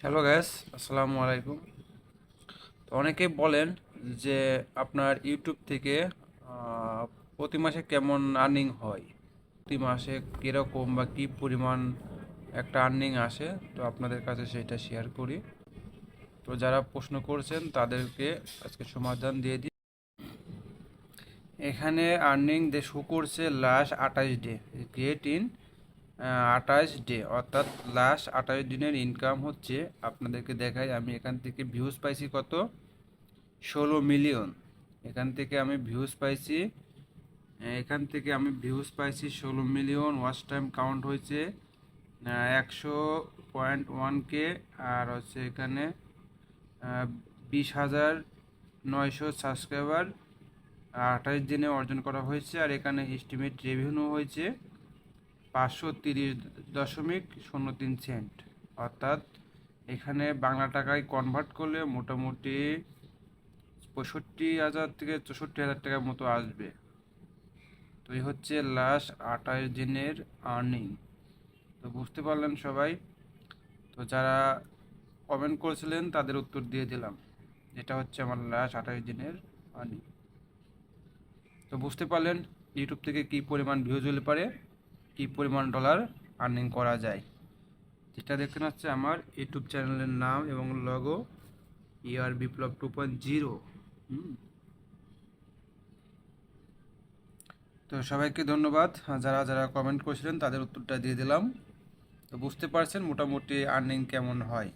Hello gas, আসসালামু আলাইকুম। তো অনেকেই বলেন যে আপনার ইউটিউব থেকে আহ, প্রতি মাসে কেমন আর্নিং হয়, প্রতি মাসে কীরকম বা কী পরিমাণ একটা আর্নিং আসে। তো আপনাদের কাছে সেটা শেয়ার করি। তো যারা প্রশ্ন করছেন তাদেরকে আজকে সমাধান দিয়ে দিই। এখানে আর্নিং শো করছে last 28 day, create in 28 day, অর্থাৎ লাস্ট 28 দিনের ইনকাম হচ্ছে। আপনাদেরকে দেখাই, আমি এখান থেকে ভিউজ পাইছি কত, 16 মিলিয়ন। এখান থেকে আমি ভিউজ পাইছি 16 মিলিয়ন। ওয়াচ টাইম কাউন্ট হয়েছে 100.1K। আর হচ্ছে এখানে 20,900 সাবস্ক্রাইবার 28 দিনে অর্জন করা হয়েছে। আর এখানে এস্টিমেট রেভিনিউ হয়েছে 530.03 সেন্ট, অর্থাৎ এখানে বাংলা টাকায় কনভার্ট করলে মোটামুটি 65,000 থেকে 64,000 টাকার মতো আসবে। তো এই হচ্ছে লাস্ট 28 দিনের আর্নিং। তো বুঝতে পারলেন সবাই? তো যারা কমেন্ট করেছিলেন তাদের উত্তর দিয়ে দিলাম। এটা হচ্ছে আমার লাস্ট 28 দিনের আর্নিং। তো বুঝতে পারলেন ইউটিউব থেকে কী পরিমাণ ভিউজ হলে পারে কী পরিমাণ ডলার আর্নিং করা যায়। যেটা দেখতে হচ্ছে আমার ইউটিউব চ্যানেলের নাম এবং লগো, ইয়ার বিপ্লব 2.0। তো সবাইকে ধন্যবাদ। যারা যারা কমেন্ট করেছিলেন তাদের উত্তরটা দিয়ে দিলাম। তো বুঝতে পারছেন মোটামুটি আর্নিং কেমন হয়।